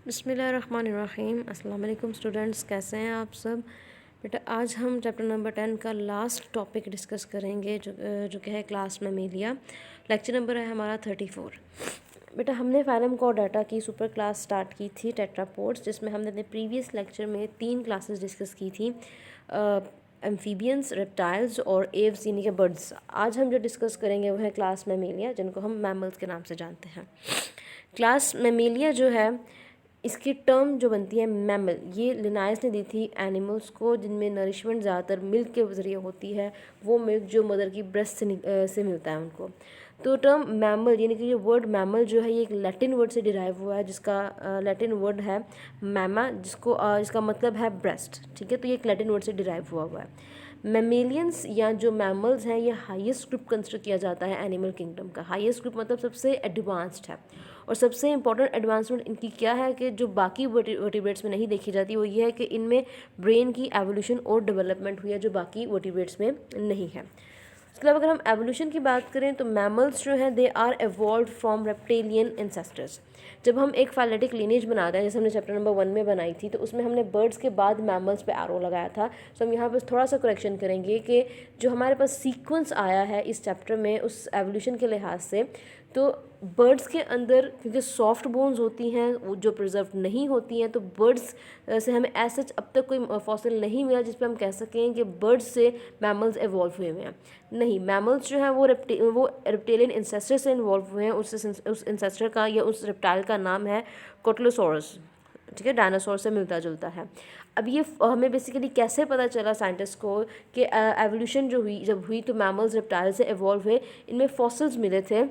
बिस्मिल्लाहिर्रहमानिर्रहीम। अस्सलाम वालेकुम स्टूडेंट्स, कैसे हैं आप सब। बेटा आज हम चैप्टर नंबर 10 का लास्ट टॉपिक डिस्कस करेंगे जो कि है क्लास मैमेलिया। लेक्चर नंबर है हमारा 34। बेटा हमने फाइलम कॉर्डेटा की सुपर क्लास स्टार्ट की थी टेट्रापोड्स, जिसमें हमने अपने प्रीवियस लेक्चर में 3 क्लासेस डिस्कस की थी, एम्फीबियंस, रेप्टाइल्स और एव्स यानी कि बर्ड्स। आज हम जो डिस्कस करेंगे वो है क्लास मैमेलिया, जिनको हम मैमल्स के नाम से जानते हैं। क्लास मैमेलिया जो है, इसकी टर्म जो बनती है मैमल, ये लिनायस ने दी थी एनिमल्स को जिनमें नरिशमेंट ज़्यादातर मिल्क के ज़रिए होती है, वो मिल्क जो मदर की ब्रेस्ट से मिलता है उनको। तो टर्म मैमल यानी कि ये वर्ड मैमल जो है, ये एक लैटिन वर्ड से डिराइव हुआ है, जिसका लैटिन वर्ड है मैमा, जिसका मतलब है ब्रेस्ट। ठीक है, तो ये एक लैटिन वर्ड से डिराइव हुआ है। मैमेलियंस या जो मैमल्स हैं, ये हाईएस्ट ग्रुप कंसिडर किया जाता है एनिमल किंगडम का। हाईएस्ट ग्रुप मतलब सबसे एडवांस्ड है। और सबसे इंपॉर्टेंट एडवांसमेंट इनकी क्या है कि जो बाकी वर्टिब्रेट्स में नहीं देखी जाती, वो ये है कि इनमें ब्रेन की एवोल्यूशन और डेवलपमेंट हुई है, जो बाकी वर्टिब्रेट्स में नहीं है। उसके अलावा अगर हम एवोल्यूशन की बात करें तो मैमल्स जो हैं, they are evolve from reptilian ancestors. जब हम एक फाइलेटिक लीनेज बनाते हैं, जैसे हमने चैप्टर नंबर 1 में बनाई थी, तो उसमें हमने बर्ड्स के बाद मैमल्स पे एरो लगाया था। तो हम यहाँ पर थोड़ा सा करेक्शन करेंगे कि जो हमारे पास सीक्वेंस आया है इस चैप्टर में उस एवोल्यूशन के लिहाज से, तो बर्ड्स के अंदर क्योंकि सॉफ्ट बोन्स होती हैं वो जो प्रिजर्व नहीं होती हैं, तो बर्ड्स से हमें ऐसा अब तक कोई फॉसिल नहीं मिला जिस पे हम कह सकें कि बर्ड्स से मैमल्स एवॉल्व हुए हैं। नहीं, मैमल्स जो हैं वो रेप्टेलियन इंसेस्टर से इन्वॉल्व हुए हैं। उस इंसेस्टर का या उस रेप्टाइल का नाम है कोटलोसोरस। ठीक है, डायनासोर से मिलता जुलता है। अब ये हमें बेसिकली कैसे पता चला साइंटिस्ट को कि एवोल्यूशन जब हुई तो मैमल्स रेप्टाइल से इवॉल्व हुए। इनमें फॉसिल्स मिले थे,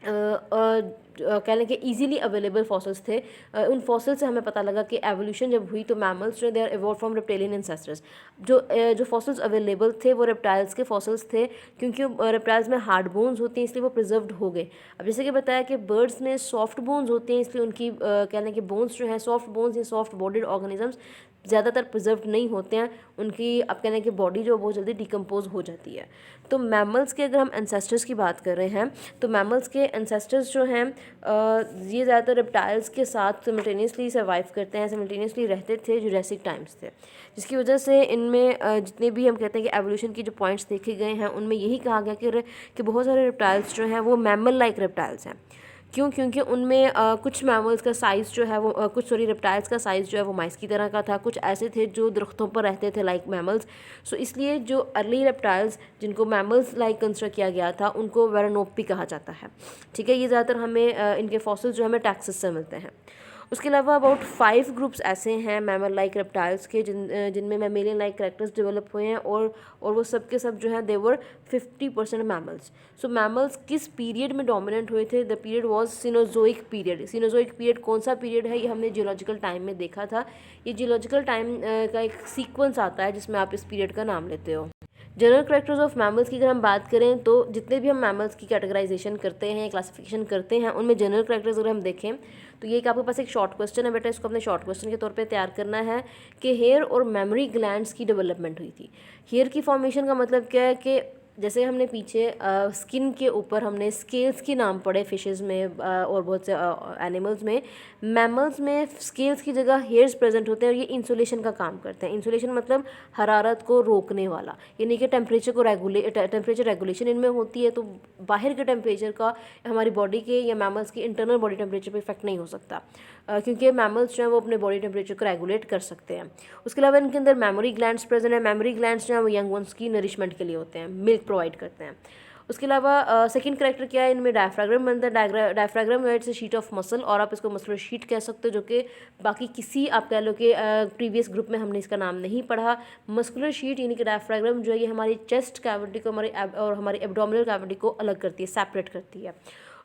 कह लें कि ईजीली अवेलेबल फॉसिल्स थे। उन फॉसिल से हमें पता लगा कि एवोल्यूशन जब हुई तो मैमल्स जो they are evolve from reptilian ancestors. जो फॉसिल्स अवेलेबल थे वो रेप्टाइल्स के फॉसिल्स थे, क्योंकि रेप्टाइल्स में हार्ड बोन्स होती हैं इसलिए वो प्रिजर्व्ड हो गए। अब जैसे कि बताया कि बर्ड्स में सॉफ्ट बोन्स होते हैं, इसलिए उनकी कह लें कि बोन्स जो हैं, सॉफ्ट बोन्स या सॉफ्ट बॉडीड ऑर्गेनिजम्स ज़्यादातर प्रिजर्व नहीं होते हैं। उनकी आप कहने की बॉडी जो बहुत जल्दी डिकम्पोज हो जाती है। तो मैमल्स के अगर हम एंसेस्टर्स की बात कर रहे हैं, तो मैमल्स के एंसेस्टर्स जो हैं ये ज़्यादातर रेप्टाइल्स के साथ सिमल्टेनियसली सर्वाइव करते हैं, सिमल्टेनियसली रहते थे जुरासिक टाइम्स थे, जिसकी वजह से इनमें जितने भी हम कहते हैं कि एवोल्यूशन की जो पॉइंट्स देखे गए हैं, उनमें यही कहा गया कि बहुत सारे रेप्टाइल्स जो हैं वो मैमल लाइक रेप्टाइल्स हैं। क्यों? क्योंकि उनमें कुछ मैमल्स का साइज़ जो है वो रेप्टाइल्स का साइज़ जो है वो माइस की तरह का था। कुछ ऐसे थे जो दरख्तों पर रहते थे लाइक मैमल्स। सो इसलिए जो अर्ली रेप्टाइल्स जिनको मैमल्स लाइक कंसिडर किया गया था, उनको वेरानोपी कहा जाता है। ठीक है, ये ज़्यादातर हमें इनके फॉसिल्स जो हमें टैक्सस से मिलते हैं। उसके अलावा अबाउट 5 ग्रुप्स ऐसे हैं मैमल लाइक रेप्टाइल्स के जिनमें मैमेलियन लाइक कैरेक्टर्स डेवलप हुए हैं, और वो सब के सब जो हैं दे वर 50% मैमल्स। सो मैमल्स किस पीरियड में डोमिनेंट हुए थे? The period was Cenozoic period. Cenozoic period कौन सा पीरियड है? ये हमने जियोलॉजिकल टाइम में देखा था। ये जियोलॉजिकल टाइम का एक सीक्वेंस आता है जिसमें आप इस पीरियड का नाम लेते हो। जनरल कैरेक्टर्स ऑफ मैमल्स की अगर हम बात करें तो जितने भी हम मैमल्स की कैटेगराइजेशन करते हैं, क्लासिफिकेशन करते हैं, उनमें जनरल कैरेक्टर्स अगर हम देखें तो ये एक आपके पास एक शॉर्ट क्वेश्चन है बेटा, इसको अपने शॉर्ट क्वेश्चन के तौर पे तैयार करना है कि हेयर और मेमोरी ग्लैंड्स की डेवलपमेंट हुई थी। हेयर की फॉर्मेशन का मतलब क्या है कि जैसे हमने पीछे स्किन के ऊपर हमने स्केल्स के नाम पढ़े फिशेस में और बहुत से एनिमल्स में। मैमल्स में स्केल्स की जगह हेयर्स प्रेजेंट होते हैं और ये इंसुलेशन का काम करते हैं। इंसुलेशन मतलब हरारत को रोकने वाला, यानी कि टेम्परेचर रेगुलेशन इनमें होती है। तो बाहर के टेम्परेचर का हमारी बॉडी के या मैमल्स के इंटरनल बॉडी टेम्परेचर पर इफेक्ट नहीं हो सकता, क्योंकि मैमल्स जो हैं वो अपने बॉडी टेम्परेचर को रेगुलेट कर सकते हैं। उसके अलावा इनके अंदर मेमोरी ग्लैंड्स प्रेजेंट है। मेमोरी ग्लैंड्स जो हैं वो यंग वंस की नरिशमेंट के लिए होते हैं, मिल्क प्रोवाइड करते हैं। उसके अलावा सेकंड कैरेक्टर क्या है, इनमें डायफ्राग्राम बनता है। Diaphragm it's a sheet of muscle, और आप इसको मसलर शीट कह सकते हो, जो कि बाकी किसी आप कह लो कि प्रीवियस ग्रुप में हमने इसका नाम नहीं पढ़ा। मस्कुलर शीट यानी कि डायफ्राग्राम जो है ये हमारी चेस्ट कैविटी को हमारी एब्डोमिनल कैविटी को अलग करती है, सेपरेट करती है।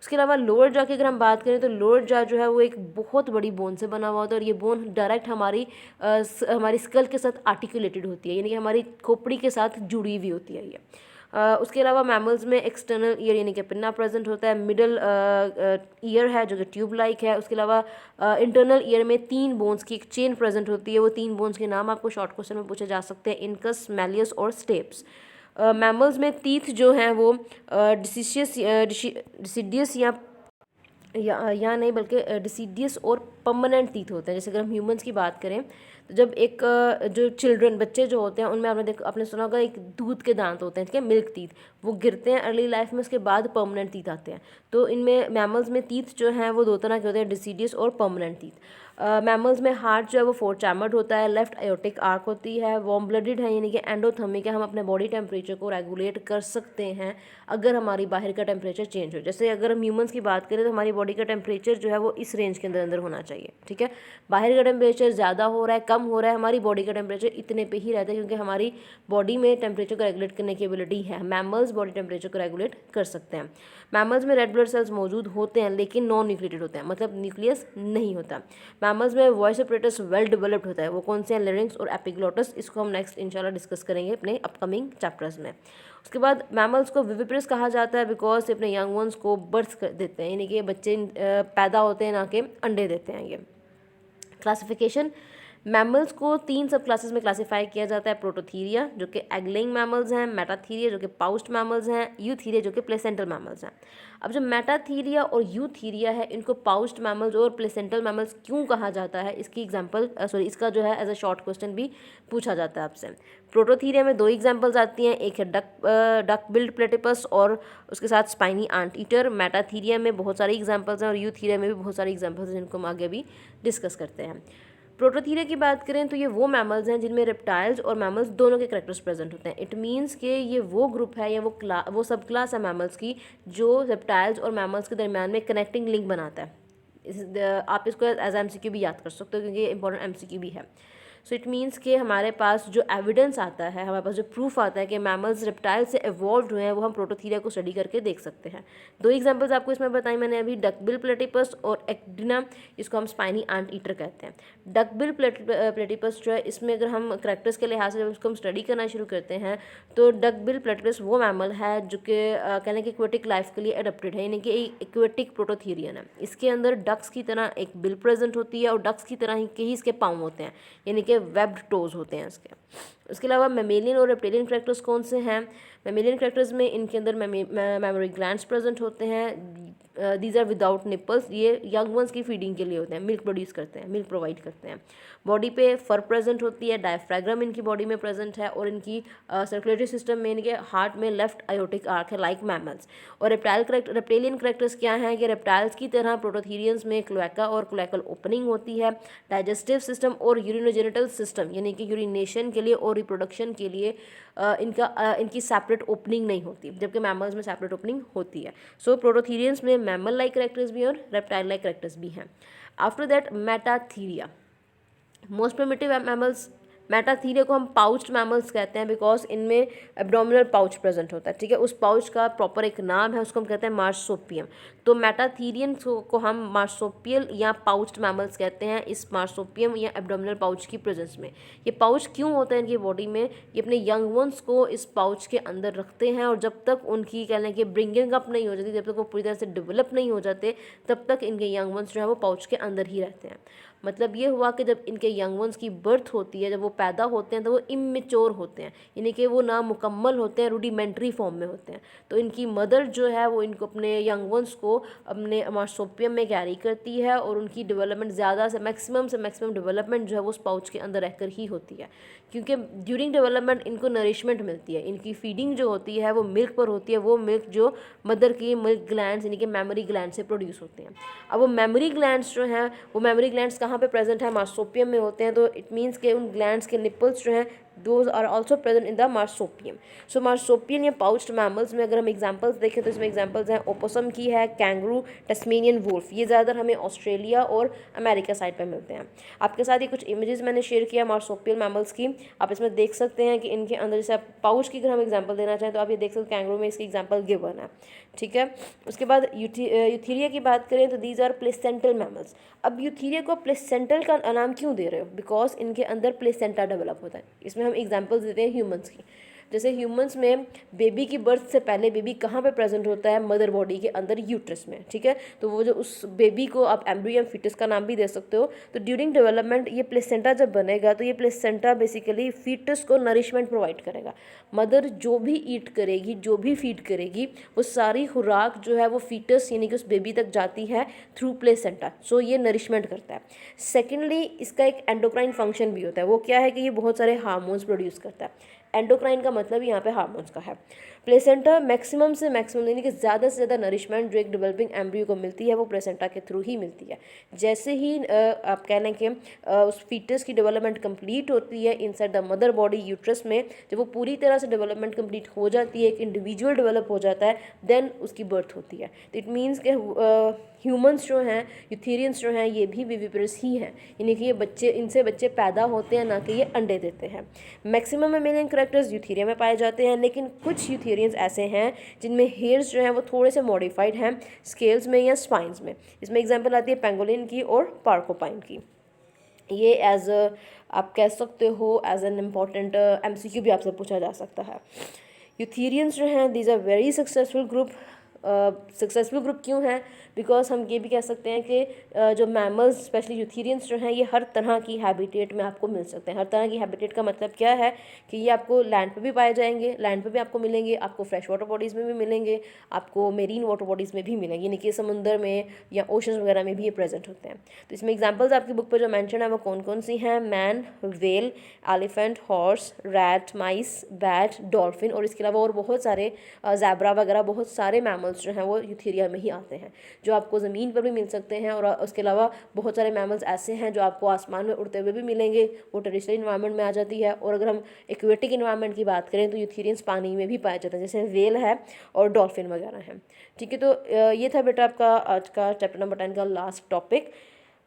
उसके अलावा लोअर जॉ की अगर हम बात करें तो लोअर जॉ जो है वो एक बहुत बड़ी बोन से बना हुआ होता है, और ये बोन डायरेक्ट हमारी स्कल के साथ आर्टिकुलेटेड होती है, यानी कि हमारी खोपड़ी के साथ जुड़ी हुई होती है ये। उसके अलावा मैमल्स में एक्सटर्नल ईयर यानी कि पिन्ना प्रेजेंट होता है। मिडल ईयर है जो कि ट्यूब लाइक है। उसके अलावा इंटरनल ईयर में 3 बोन्स की एक चेन प्रेजेंट होती है। वो 3 बोन्स के नाम आपको शॉर्ट क्वेश्चन में पूछे जा सकते हैं, इनकस, मैलियस और स्टेप्स। मैमल्स में टीथ जो हैं वो डिसिडियस या या नहीं बल्कि डिसीडियस और परमानेंट टीथ होते हैं। जैसे अगर हम ह्यूमंस की बात करें तो जब एक जो चिल्ड्रन बच्चे जो होते हैं उनमें आपने सुना होगा एक दूध के दांत होते हैं, ठीक है, मिल्क टीथ, वो गिरते हैं अर्ली लाइफ में, उसके बाद परमानेंट टीथ आते हैं। तो इनमें मैमल्स में टीथ जो हैं वो दो तरह के होते हैं, डिसीडियस और परमानेंट टीथ। मैमल्स में हार्ट जो है वो 4 चैमर्ड होता है, लेफ्ट आयोटिक आर्क होती है, वार्म ब्लडेड है यानी कि एंडोथर्मिक है, हम अपने बॉडी टेम्परेचर को रेगुलेट कर सकते हैं अगर हमारी बाहर का टेम्परेचर चेंज हो। जैसे अगर हम ह्यूमंस की बात करें तो हमारी बॉडी का टेम्परेचर जो है वो इस रेंज के अंदर अंदर होना चाहिए, ठीक है। बाहर का टेम्परेचर ज़्यादा हो रहा है, कम हो रहा है, हमारी बॉडी का टेम्परेचर इतने पे ही रहता है, क्योंकि हमारी बॉडी में टेम्परेचर को रेगुलेट करने की एबिलिटी है। मैमल्स बॉडी टेम्परेचर को रेगुलेट कर सकते हैं। मैमल्स में रेड ब्लड सेल्स मौजूद होते हैं लेकिन नॉन न्यूक्लिएटेड होते हैं, मतलब न्यूक्लियस नहीं होता। मैमल्स में वॉइस ऑपरेटस वेल डेवलप्ड होता है। वो कौन से हैं? लेरिंक्स और एपिग्लोटस। इसको हम नेक्स्ट इंशाल्लाह डिस्कस करेंगे अपने अपकमिंग चैप्टर्स में। उसके बाद मैमल्स को विविपिरस कहा जाता है बिकॉज ये अपने यंग वंस को बर्थ कर देते हैं, यानी कि बच्चे पैदा होते हैं ना कि अंडे देते हैं। ये क्लासिफिकेशन, मैमल्स को 3 सब क्लासेस में क्लासीफाई किया जाता है। प्रोटोथीरिया जो कि एग लेइंग मैमल्स हैं, मेटाथीरिया जो कि पाउच्ड मैमल्स हैं, यूथीरिया जो कि प्लेसेंटल मैमल्स हैं। अब जो मेटाथीरिया और यूथीरिया है इनको पाउच्ड मैमल्स और प्लेसेंटल मैमल्स क्यों कहा जाता है, इसकी एग्जांपल इसका जो है एज अ शॉर्ट क्वेश्चन भी पूछा जाता है आपसे। प्रोटोथीरिया में 2 एग्जांपल्स आती हैं, एक है डक बिल्ड प्लेटिपस और उसके साथ स्पाइनी आंट ईटर। मेटाथीरिया में बहुत सारी एग्जांपल्स हैं और यूथीरिया में भी बहुत सारी एग्जांपल्स हैं जिनको हम आगे भी डिस्कस करते हैं। प्रोटोथीरिया की बात करें तो ये वो मैमल्स हैं जिनमें रेप्टाइल्स और मैमल्स दोनों के करैक्टर्स प्रेजेंट होते हैं। इट मीन्स कि ये वो ग्रुप है या वो सब क्लास है मैमल्स की जो रेप्टाइल्स और मैमल्स के दरमियान में कनेक्टिंग लिंक बनाता है। आप इसको एज एमसीक्यू भी याद कर सकते हो क्योंकि ये इंपॉर्टेंट एमसीक्यू भी है। सो इट मीन्स कि हमारे पास जो एविडेंस आता है, हमारे पास जो प्रूफ आता है कि मैमल्स रेप्टाइल से इवॉल्व हुए हैं, वो हम प्रोटोथीरिया को स्टडी करके देख सकते हैं। 2 एग्जांपल्स आपको इसमें बताई मैंने अभी, डकबिल प्लेटिपस और एक्टिना, इसको हम स्पाइनी आंट ईटर कहते हैं। डकबिल प्लेटिपस जो है इसमें अगर हम करैक्टर्स के लिहाज से जब उसको हम स्टडी करना शुरू करते हैं तो डकबिल प्लेटिपस वो मैमल है जो कि कहने कि एक्वेटिक लाइफ के लिए अडेप्टेड है, यानी कि एक्वेटिक प्रोटोथीरियन है। इसके अंदर डक्स की तरह एक बिल प्रेजेंट होती है और डक्स की तरह ही इसके पाँव होते हैं, यानी कि वेब्ड टोज होते हैं इसके। उसके अलावा मेमेलियन और रेप्टिलियन करैक्टर्स कौन से हैं? मेमेलियन करैक्टर्स में इनके अंदर मेमोरी ग्लैंड्स प्रेजेंट होते हैं। दीज आर विदाउट निपल्स, ये यंग वंस की फीडिंग के लिए होते हैं, मिल्क प्रोड्यूस करते हैं, मिल्क प्रोवाइड करते हैं। बॉडी पे फर प्रेजेंट होती है, डायफ्राग्राम इनकी बॉडी में प्रेजेंट है और इनकी सर्कुलेटरी सिस्टम में इनके हार्ट में लेफ्ट आयोटिक आर्क है लाइक मैमल्स। और रेप्टाइलियन करैक्टर्स क्या हैं कि रेप्टाइल्स की तरह प्रोटोथीरियंस में क्लोएका और क्लोएकल ओपनिंग होती है। डाइजेस्टिव सिस्टम और यूरिनोजेनिटल सिस्टम यानी कि यूरिनेशन के लिए और रिप्रोडक्शन के लिए इनकी सेपरेट ओपनिंग नहीं होती, जबकि मैमल्स में सेपरेट ओपनिंग होती है। सो प्रोटोथीरियंस में मैमल लाइक करैक्टर्स भी हैं और रेप्टाइल लाइक करैक्टर्स भी हैं। After that Metatheria, most primitive mammals. Metatheria को हम पाउच्ड मैमल्स कहते हैं बिकॉज इनमें एब्डोमिनल पाउच प्रेजेंट होता है, ठीक है। उस पाउच का प्रॉपर एक नाम है, उसको हम कहते हैं मार्सोपियम। तो मेटाथीरियन को हम मार्सोपियल या पाउच्ड मैमल्स कहते हैं इस मार्सोपियम या एब्डोमिनल पाउच की प्रेजेंस में। ये पाउच क्यों होता है इनकी बॉडी में? ये अपने यंग वंस को इस पाउच के अंदर रखते हैं और जब तक उनकी कहने की ब्रिंगिंग अप नहीं हो जाती, जब तक वो पूरी तरह से डेवलप नहीं हो जाते, तब तक इनके यंग वंस जो है वो पाउच के अंदर ही रहते हैं। मतलब ये हुआ कि जब इनके यंग वंस की बर्थ होती है, जब वो पैदा होते हैं तो वो इमेच्योर होते हैं, यानी कि वो ना मुकम्मल होते हैं, रूडिमेंट्री फॉर्म में होते हैं। तो इनकी मदर जो है वो इनको अपने यंग वंस को अपने मार्सोपियम में कैरी करती है और उनकी डेवलपमेंट ज़्यादा से मैक्सिमम डेवलपमेंट जो है वो उस पाउच के अंदर रहकर ही होती है, क्योंकि ड्यूरिंग डेवलपमेंट इनको नरिशमेंट मिलती है। इनकी फीडिंग जो होती है वो मिल्क पर होती है, वो मिल्क जो मदर की मिल्क ग्लैंड्स यानी कि मेमोरी ग्लैंड से प्रोड्यूस होते हैं। अब वो मेमोरी ग्लैंड्स जो हैं वो मेमोरी ग्लैंड्स कहाँ पे प्रेजेंट है? मार्सोपियम में होते हैं। तो इट मीन्स के उन ग्लैंड्स के निपल्स जो हैं those are also present in the marsupium. So marsupial या पाउच्ड मैमल्स में अगर हम एग्जांपल्स देखें तो इसमें एग्जांपल्स हैं ओपोसम की है, कैंगरू, टस्मेनियन वुल्फ। ये ज़्यादातर हमें ऑस्ट्रेलिया और अमेरिका साइड पर मिलते हैं। आपके साथ ये कुछ इमेजेस मैंने शेयर किया मार्सोपियल मैमल्स की, आप इसमें देख सकते हैं कि इनके अंदर जैसे आप पाउच की अगर हम एग्जाम्पल देना चाहें तो आप ये देख सकते हैं कैंगरू में इसकी एग्जाम्पल गिवन है, ठीक है। उसके बाद यूथीरिया की बात करें तो दीज आर प्लेसेंटल मैमल्स। अब यूथीरिया को प्लेसेंटल का नाम क्यों दे रहे हो? बिकॉज इनके अंदर प्लेसेंटा डेवलप होता है। इसमें हम एग्जांपल्स देते हैं ह्यूमंस की। जैसे ह्यूमंस में बेबी की बर्थ से पहले बेबी कहाँ पे प्रेजेंट होता है, मदर बॉडी के अंदर, यूट्रस में, ठीक है। तो वो जो उस बेबी को आप एम्ब्रियो या फीटस का नाम भी दे सकते हो। तो ड्यूरिंग डेवलपमेंट ये प्लेसेंटा जब बनेगा तो ये प्लेसेंटा बेसिकली फीटस को नरिशमेंट प्रोवाइड करेगा। मदर जो भी ईट करेगी, जो भी फीड करेगी, वो सारी खुराक जो है वो फीटस यानी कि उस बेबी तक जाती है थ्रू प्लेसेंटा। सो ये नरिशमेंट करता है। सेकेंडली इसका एक एंडोक्राइन फंक्शन भी होता है। वो क्या है कि ये बहुत सारे हार्मोन्स प्रोड्यूस करता है। एंडोक्राइन का मतलब यहाँ पे हार्मोन्स का है। प्लेसेंटा मैक्सिमम से मैक्सिमम यानी कि ज़्यादा से ज़्यादा नरिशमेंट जो एक डेवलपिंग एम्ब्रियो को मिलती है वो प्लेसेंटा के थ्रू ही मिलती है। जैसे ही आप कह लें कि उस फीटस की डेवलपमेंट कंप्लीट होती है inside the mother body uterus में, जब वो पूरी तरह से डेवलपमेंट कंप्लीट हो जाती है, एक इंडिविजुअल डेवलप हो जाता है, देन उसकी बर्थ होती है। तो इट मीन्स के ह्यूमंस जो हैं, यूथेरियंस जो हैं, ये भी विविपरस ही हैं, यानी कि ये बच्चे, इनसे बच्चे पैदा होते हैं, ना कि ये अंडे देते हैं। मैक्सिमम मेमेलियन कैरेक्टर्स यूथेरिया में पाए जाते हैं, लेकिन कुछ यूथेरियंस ऐसे हैं जिनमें हेयर्स जो हैं वो थोड़े से मॉडिफाइड हैं स्केल्स में या स्पाइंस में। इसमें एग्जांपल आती है पेंगोलिन की और पार्कोपाइन की। ये एज आप कह सकते हो एज एन इम्पॉर्टेंट MCQ भी आपसे पूछा जा सकता है। यूथेरियंस जो हैं these are very successful group. Successful group क्यों है? बिकॉज हम ये भी कह सकते हैं कि जो मैमल्स स्पेशली यूथेरियंस जो हैं ये हर तरह की हैबिटेट में आपको मिल सकते हैं। हर तरह की हैबिटेट का मतलब क्या है कि ये आपको लैंड पे भी पाए जाएंगे, लैंड पे भी आपको मिलेंगे, आपको फ्रेश वाटर बॉडीज़ में भी मिलेंगे, आपको मेरीन वाटर बॉडीज़ में भी मिलेंगे, यानी कि समुंदर में या ओशंस वगैरह में भी ये प्रेजेंट होते हैं। तो इसमें एग्जाम्पल्स आपकी बुक पर जो मैंशन है वो कौन कौन सी हैं? Man, whale, elephant, horse, rat, mice, bat, dolphin, और इसके अलावा और बहुत सारे ज़ैब्रा वगैरह बहुत सारे मैमल्स जो हैं वो यूथेरिया में ही आते हैं, जो आपको ज़मीन पर भी मिल सकते हैं। और उसके अलावा बहुत सारे मैमल्स ऐसे हैं जो आपको आसमान में उड़ते हुए भी मिलेंगे, वो टेरेस्ट्रियल इन्वायरमेंट में आ जाती है। और अगर हम एक्वेटिक इन्वायरमेंट की बात करें तो यूथेरियंस पानी में भी पाए जाते हैं, जैसे वेल है और डॉल्फिन वगैरह हैं, ठीक है। तो ये था बेटा आपका आज का चैप्टर नंबर 10 का लास्ट टॉपिक।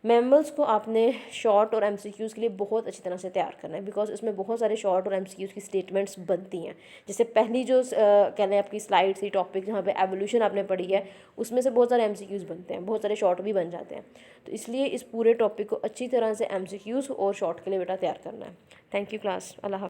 मैमल्स को आपने शॉर्ट और MCQs के लिए बहुत अच्छी तरह से तैयार करना है, बिकॉज इसमें बहुत सारे शॉर्ट और MCQs की स्टेटमेंट्स बनती हैं। जैसे पहली जो कह लें आपकी स्लाइड थी टॉपिक जहाँ पे एवोल्यूशन आपने पढ़ी है, उसमें से बहुत सारे MCQs बनते हैं, बहुत सारे शॉर्ट भी बन जाते हैं। तो इसलिए इस पूरे टॉपिक को अच्छी तरह से MCQs और शॉर्ट के लिए बेटा तैयार करना है। थैंक यू क्लास, अल्लाह हाफ़िज़।